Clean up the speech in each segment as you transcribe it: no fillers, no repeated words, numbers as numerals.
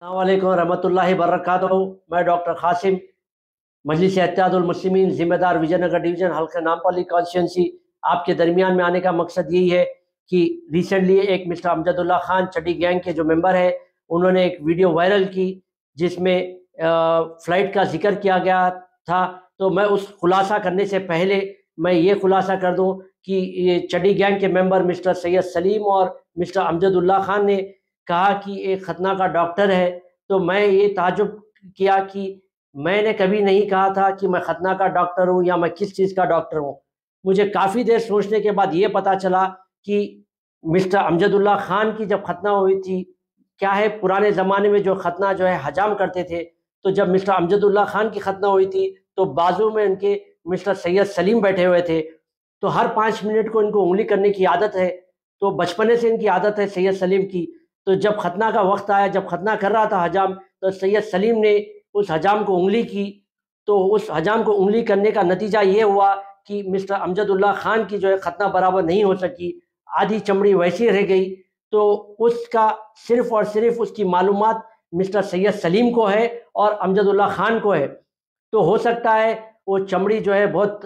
अस्सलाम वालेकुम रहमतुल्लाहि बरकातहू। मैं डॉक्टर कासिम, मजलिस इत्तेहादुल मुस्लिमीन, जिम्मेदार विजयनगर डिवीज़न, हल्का नामपल्ली कॉन्स्टिट्यूंसी। आपके दरमियान में आने का मकसद यही है कि रिसेंटली एक मिस्टर अमजदुल्ला खान चड्डी गैंग के जो मेंबर है, उन्होंने एक वीडियो वायरल की जिसमें फ़्लाइट का जिक्र किया गया था। तो मैं उस खुलासा करने से पहले मैं ये खुलासा कर दूं कि ये चड्डी गैंग के मेंबर मिस्टर सैयद सलीम और मिस्टर अमजदुल्ला खान ने कहा कि एक खतना का डॉक्टर है। तो मैं ये ताजुब किया कि मैंने कभी नहीं कहा था कि मैं खतना का डॉक्टर हूँ या मैं किस चीज़ का डॉक्टर हूँ। मुझे काफ़ी देर सोचने के बाद ये पता चला कि मिस्टर अमजदुल्ला खान की जब खतना हुई थी, क्या है पुराने ज़माने में जो खतना जो है हजाम करते थे, तो जब मिस्टर अमजदुल्ला खान की खतना हुई थी तो बाजू में उनके मिस्टर सैयद सलीम बैठे हुए थे। तो हर 5 मिनट को इनको उंगली करने की आदत है, तो बचपने से इनकी आदत है सैयद सलीम की। तो जब खतना का वक्त आया, जब खतना कर रहा था हजाम, तो सैयद सलीम ने उस हजाम को उंगली की। तो उस हजाम को उंगली करने का नतीजा ये हुआ कि मिस्टर अमजदुल्ला खान की जो है खतना बराबर नहीं हो सकी, आधी चमड़ी वैसी रह गई। तो उसका सिर्फ और सिर्फ उसकी मालूमात मिस्टर सैयद सलीम को है और अमजदुल्ला खान को है। तो हो सकता है वो चमड़ी जो है बहुत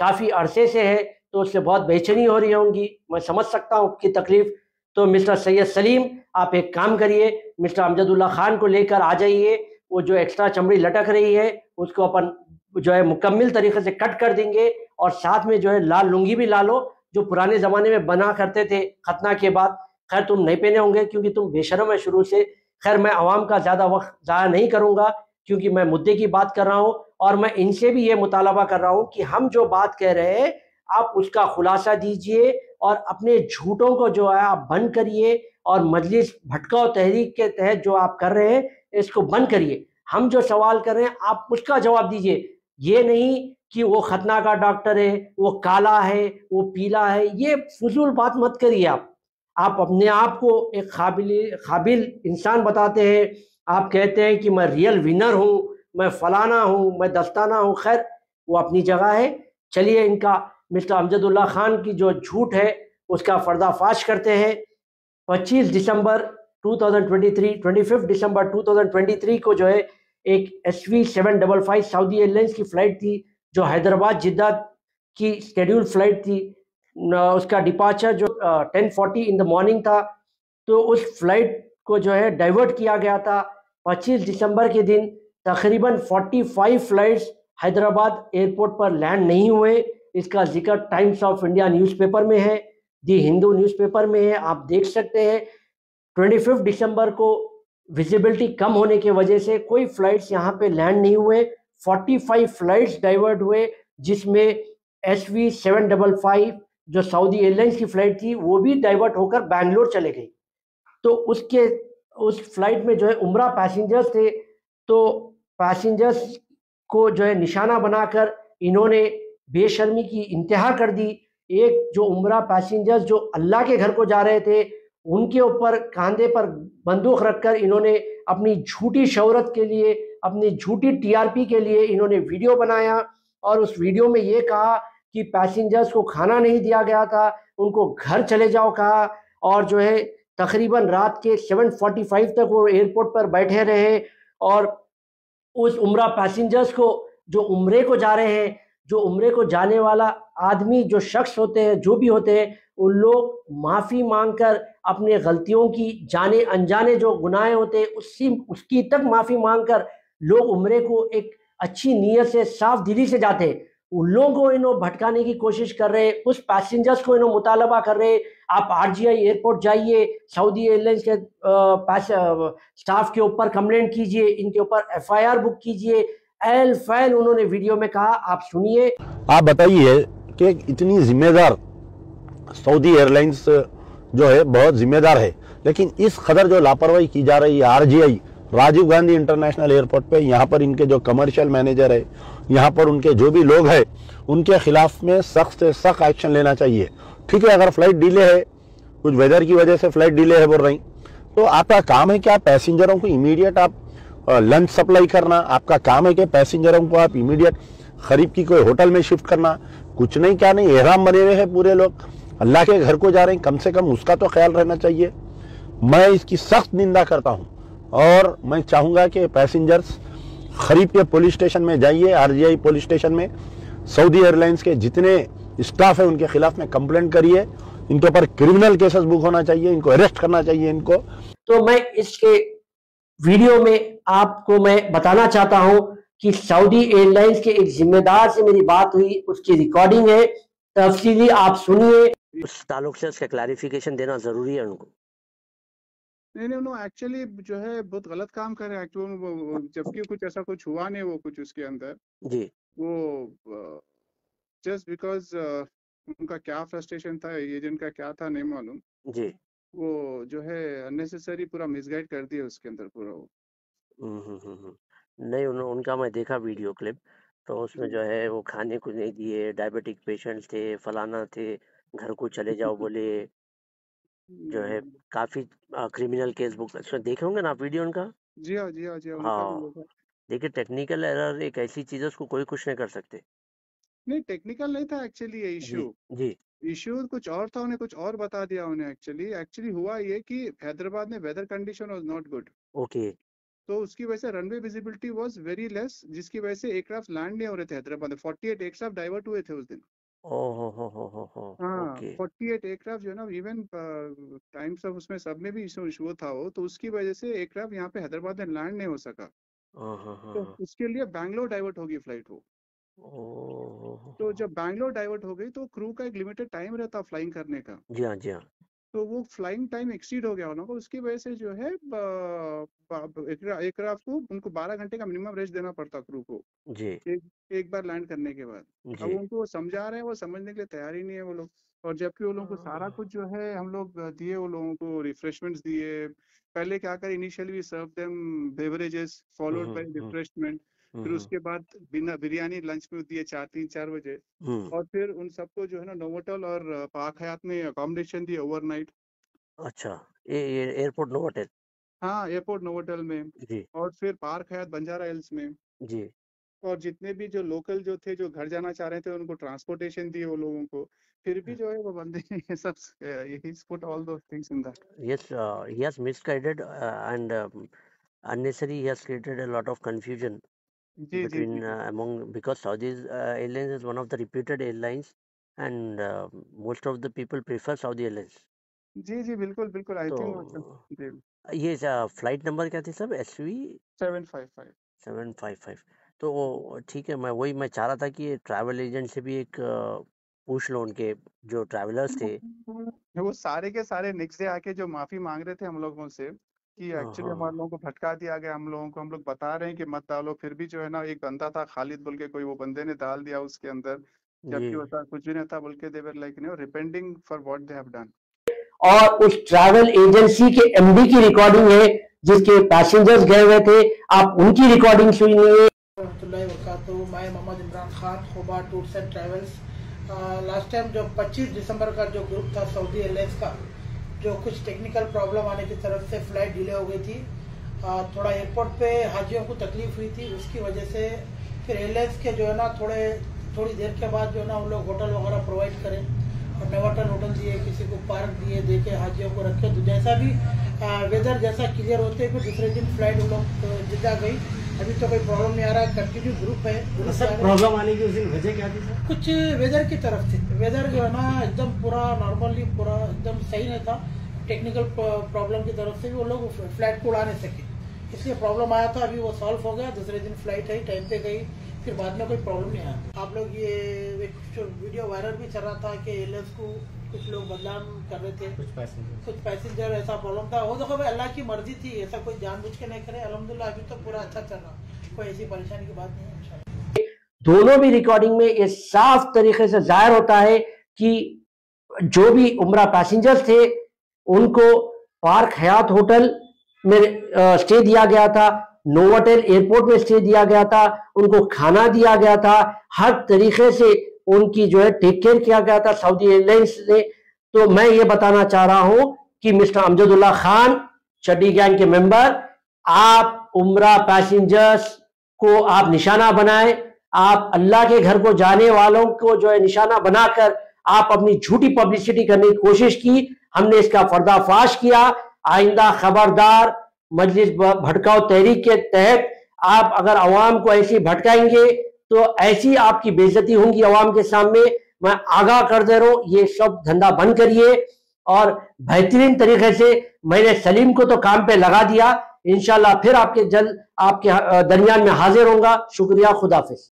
काफ़ी अरसे से है, तो उससे बहुत बेचैनी हो रही होंगी। मैं समझ सकता हूँ उसकी तकलीफ़। तो मिस्टर सैयद सलीम, आप एक काम करिए, मिस्टर अमजदुल्ला खान को लेकर आ जाइए। वो जो एक्स्ट्रा चमड़ी लटक रही है उसको अपन जो है मुकम्मल तरीके से कट कर देंगे, और साथ में जो है लाल लुंगी भी ला लो, जो पुराने ज़माने में बना करते थे खतना के बाद। खैर तुम नहीं पहने होंगे क्योंकि तुम बेशर्म है शुरू से। खैर मैं आवाम का ज़्यादा वक्त ज़ाया नहीं करूँगा क्योंकि मैं मुद्दे की बात कर रहा हूँ, और मैं इनसे भी ये मुतालबा कर रहा हूँ कि हम जो बात कह रहे हैं आप उसका खुलासा दीजिए और अपने झूठों को जो है आप बंद करिए, और मजलिस भटकाओ तहरीक के तहत जो आप कर रहे हैं इसको बंद करिए। हम जो सवाल कर रहे हैं आप उसका जवाब दीजिए। ये नहीं कि वो खतना का डॉक्टर है, वो काला है, वो पीला है, ये फजूल बात मत करिए। आप अपने आप को एक काबिल इंसान बताते हैं। आप कहते हैं कि मैं रियल विनर हूँ, मैं फलाना हूँ, मैं दस्ताना हूँ। खैर वो अपनी जगह है। चलिए इनका मिस्टर अमजदुल्ला खान की जो झूठ है उसका पर्दाफाश करते हैं। 25 दिसंबर 2023 25 दिसंबर 2023 को जो है एक SV 755 सऊदी एयरलाइंस की फ़्लाइट थी जो हैदराबाद जिद्दा की शेड्यूल फ़्लाइट थी। उसका डिपार्चर जो 10:40 इन द मॉर्निंग था। तो उस फ्लाइट को जो है डाइवर्ट किया गया था। 25 दिसंबर के दिन तकरीबन 45 फ़्लाइट्स हैदराबाद एयरपोर्ट पर लैंड नहीं हुए। इसका जिक्र टाइम्स ऑफ इंडिया न्यूज़पेपर में है, दी हिंदू न्यूज़पेपर में है, आप देख सकते हैं। 25 दिसंबर को विजिबिलिटी कम होने की वजह से कोई फ़्लाइट्स यहाँ पे लैंड नहीं हुए। 45 फ़्लाइट्स डाइवर्ट हुए, जिसमें SV 755 जो सऊदी एयरलाइंस की फ़्लाइट थी वो भी डाइवर्ट होकर बैंगलोर चले गई। तो उस फ्लाइट में जो है उम्रा पैसेंजर्स थे। तो पैसेंजर्स को जो है निशाना बनाकर इन्होंने बेशर्मी की इंतहा कर दी। एक जो उम्रा पैसेंजर्स जो अल्लाह के घर को जा रहे थे, उनके ऊपर कंधे पर बंदूक रखकर इन्होंने अपनी झूठी शोहरत के लिए, अपनी झूठी TRP के लिए इन्होंने वीडियो बनाया, और उस वीडियो में ये कहा कि पैसेंजर्स को खाना नहीं दिया गया था, उनको घर चले जाओ कहा। और जो है तकरीबन रात के 7:45 तक वो एयरपोर्ट पर बैठे रहे, और उस उम्रा पैसेंजर्स को जो उम्रे को जा रहे हैं, जो उम्रे को जाने वाला आदमी, जो शख्स होते हैं, जो भी होते हैं, उन लोग माफ़ी मांगकर अपने गलतियों की, जाने अनजाने जो गुनाह होते हैं उसकी तक माफ़ी मांगकर लोग उम्रे को एक अच्छी नीयत से, साफ दिली से जाते हैं। उन लोगों को इन्हों भटकाने की कोशिश कर रहे हैं, उस पैसेंजर्स को इन्हों मुतालबा कर रहे हैं आप RGI एयरपोर्ट जाइए, सऊदी एयरलाइंस के स्टाफ के ऊपर कंप्लेंट कीजिए, इनके ऊपर FIR बुक कीजिए। एल फैल उन्होंने वीडियो में कहा, आप सुनिए। आप बताइए कि इतनी जिम्मेदार सऊदी एयरलाइंस जो है बहुत जिम्मेदार है, लेकिन इस कदर जो लापरवाही की जा रही है RGI Rajiv Gandhi international airport पे, यहाँ पर इनके जो कमर्शियल मैनेजर है, यहाँ पर उनके जो भी लोग हैं, उनके खिलाफ में सख्त से सख्त एक्शन लेना चाहिए। ठीक है, अगर फ्लाइट डिले है, कुछ वेदर की वजह से फ्लाइट डिले है बोल रही, तो आपका काम है कि आप पैसेंजरों को इमीडिएट आप लंच सप्लाई करना, आपका काम है कि पैसेंजरों को आप इमीडिएट करीब की कोई होटल में शिफ्ट करना। कुछ नहीं क्या नहीं, एहराम बने हुए हैं पूरे लोग, अल्लाह के घर को जा रहे हैं, कम से कम उसका तो ख्याल रहना चाहिए। मैं इसकी सख्त निंदा करता हूँ और मैं चाहूँगा कि पैसेंजर्स खरीद के पुलिस स्टेशन में जाइए, आरजीआई पुलिस स्टेशन में सऊदी एयरलाइंस के जितने स्टाफ है उनके खिलाफ में कंप्लेंट करिए। इनके ऊपर क्रिमिनल केसेस बुक होना चाहिए, इनको अरेस्ट करना चाहिए इनको। तो मैं इसके वीडियो में आपको मैं बताना चाहता हूं कि सऊदी एयरलाइंस के एक जिम्मेदार से मेरी बात हुई, उसकी रिकॉर्डिंग है, तफसीली आप सुनिए। उस ताल्लुक से उसका क्लैरिफिकेशन देना जरूरी है उनको। नहीं नहीं, उन्होंने एक्चुअली जो है बहुत गलत काम कर रहे हैं एक्चुअली, जबकि कुछ ऐसा कुछ हुआ नहीं, वो कुछ उसके अंदर जी वो जस्ट बिकॉज उनका क्या फ्रस्ट्रेशन था, एजेंट का क्या था नहीं मालूम, जी। वो जो है अननेसेसरी पूरा मिसगाइड कर दिया उसके अंदर पूरा वो। नहीं, उनका मैं देखा वीडियो क्लिप, तो उसमें जो है वो खाने को नहीं दिए, डायबिटिक पेशेंट्स थे, फलाना थे, घर को चले जाओ बोले, जो है काफी क्रिमिनल केस बुक इसमें देखे होंगे ना आप वीडियो उनका। जी हाँ जी हाँ जी हाँ, उनका भी हाँ देखा। देखिए, टेक्निकल एरर एक ऐसी चीज है उसको कोई कुछ नहीं कर सकते। नहीं टेक्निकल नहीं था एक्चुअली ये जी इशू, जी इशू कुछ और था, उन्हें कुछ और बता दिया उन्हें। एक्चुअली हुआ ये कि हैदराबाद में weather condition was not good, okay. तो उसकी वजह से runway visibility was very less, जिसकी वजह से एयरक्राफ्ट लैंड नहीं हो रहे थे हैदराबाद में। 48 एयरक्राफ्ट डाइवर्ट हुए थे उस दिन। हो हाँ ओके। 48 एयरक्राफ्ट जो है ना, इवन टाइम्स ऑफ उसमें सब में भी इशू था वो, तो उसकी वजह से एयरक्राफ्ट यहाँ पे हैदराबाद में लैंड नहीं हो सका, तो उसके लिए बैंगलोर डाइवर्ट होगी फ्लाइट वो। तो जब बैंगलोर डाइवर्ट हो गई तो क्रू का एक लिमिटेड टाइम रहता फ्लाइंग करने का, जी हाँ जी हाँ। तो वो फ्लाइंग टाइम एक्सीड हो गया उन लोगों को, उसकी वजह से जो है एयरक्राफ्ट को उनको 12 घंटे का मिनिमम रेस्ट देना पड़ता क्रू को जी एक बार लैंड करने के बाद। अब जी। उनको वो समझा रहे हैं, वो समझने के लिए तैयार ही नहीं है वो लोग। और जबकि वो लोगों को सारा कुछ जो है हम लोग दिए, वो लोगों को रिफ्रेशमेंट्स दिए। पहले क्या कर, initially we serve them beverages followed by refreshment, फिर उसके बाद बिरयानी लंच में दिए 4 बजे, और फिर उन सबको जो है ना नोवोटेल और पाक हयात में अकोमोडेशन दिए ओवरनाइट। अच्छा, एयरपोर्ट नोवोटेल। हाँ एयरपोर्ट नोवोटेल में, जी और फिर पार्क हयात बंजारा हिल्स में। जी। और जितने भी जो लोकल जो थे, जो घर जाना चाह रहे थे, उनको ट्रांसपोर्टेशन दिए वो लोगों को। फिर भी जो है वो बंदे ये सब ही put all those things in that. Yes, he has misguided and unnecessary. He has created a lot of confusion जी जी between जी among, because Saudi Airlines is one of the reputed airlines and most of the people prefer Saudi Airlines. जी जी बिल्कुल बिल्कुल, आई तो think ये flight number क्या थी सब? SV 755। 755। तो वो ठीक है, मैं चाह रहा था कि ट्रैवल एजेंट से भी एक पूछ लो, उनके जो ट्रैवलर्स थे। वो सारे के सारे नेक्स्ट डे आके जो माफी मांग रहे थे हम लोगों से कि एक्चुअली हमारे लोगों को भटका दिया गया, हम लोगों को, हम लोग बता रहे हैं कि मत डालो, फिर भी जो है ना, एक बंदा था खालिद बोल के कोई, वो बंदे ने डाल दिया उसके अंदर, जबकि होता कुछ भी नहीं था बोल के। They were like repenting for what they have done. और उस ट्रैवल एजेंसी के एमडी की रिकॉर्डिंग है जिसके पैसेंजर्स गए हुए थे, आप उनकी रिकॉर्डिंग सुनिए। मैं मोहम्मद इमरान खान, खोबा tours and travels. Last time जो 25 दिसंबर का जो ग्रुप था सऊदी एयरलाइंस का, जो कुछ टेक्निकल प्रॉब्लम आने की तरफ से फ्लाइट डिले हो गई थी, थोड़ा एयरपोर्ट पे हाजियों को तकलीफ हुई थी, उसकी वजह से फिर एयरलाइंस के जो है ना थोड़ी देर के बाद जो है ना उन लोग होटल वगैरह प्रोवाइड करें, और नवाटन होटल दिए, किसी को पार्क दिए, दे के हाजियों को रखे। तो जैसा भी वेदर जैसा क्लियर होते फिर दूसरे दिन फ्लाइट उन लोग जिद्दा गई। अभी तो कोई प्रॉब्लम नहीं आ रहा है, कंटिन्यू ग्रुप है। सर प्रॉब्लम आने की उस दिन वजह क्या थी सर? कुछ वेदर की तरफ से, वेदर जो है ना एकदम पूरा नॉर्मली पूरा एकदम सही नहीं था, टेक्निकल प्रॉब्लम की तरफ से भी वो लोग फ्लाइट को उड़ा नहीं सके, इसलिए प्रॉब्लम आया था। अभी वो सॉल्व हो गया, दूसरे दिन फ्लाइट आई, टाइम पे गई, फिर बाद में कोई प्रॉब्लम नहीं आया। आप लोग ये वीडियो वायरल भी चल रहा था कि एयरलाइंस को कुछ लोग बदनाम कर रहे थे, कुछ पैसेंजर, ऐसा प्रॉब्लम था। वो देखो भाई अल्लाह की मर्जी थी, ऐसा कोई जानबूझ के नहीं करे। अल्हम्दुलिल्लाह अभी तो पूरा अच्छा चल रहा, कोई ऐसी परेशानी की बात नहीं है इंशाल्लाह। दोनों भी रिकॉर्डिंग में ये साफ तरीके से जाहिर होता है कि जो भी उम्रा पैसेंजर्स थे उनको पार्क हयात होटल में स्टे दिया गया था, नोवोटेल एयरपोर्ट में स्टे दिया गया था, उनको खाना दिया गया था, हर तरीके से उनकी जो है टेक केयर किया गया था सऊदी एयरलाइंस ने। तो मैं ये बताना चाह रहा हूं कि मिस्टर अमजदुल्ला खान, चड्डी गैंग के मेंबर, आप उम्रा पैसेंजर्स को आप निशाना बनाए, आप अल्लाह के घर को जाने वालों को जो है निशाना बनाकर आप अपनी झूठी पब्लिसिटी करने की कोशिश की। हमने इसका पर्दाफाश किया। आइंदा खबरदार, मजलिस भड़काओ तहरीक के तहत आप अगर अवाम को ऐसी भटकाएंगे तो ऐसी आपकी बेइज्जती होंगी अवाम के सामने। मैं आगाह कर दे रहा हूं, ये सब धंधा बंद करिए। और बेहतरीन तरीके से मैंने सलीम को तो काम पे लगा दिया, इंशाल्लाह फिर आपके दरमियान में हाजिर होऊंगा। शुक्रिया, खुदाफिज।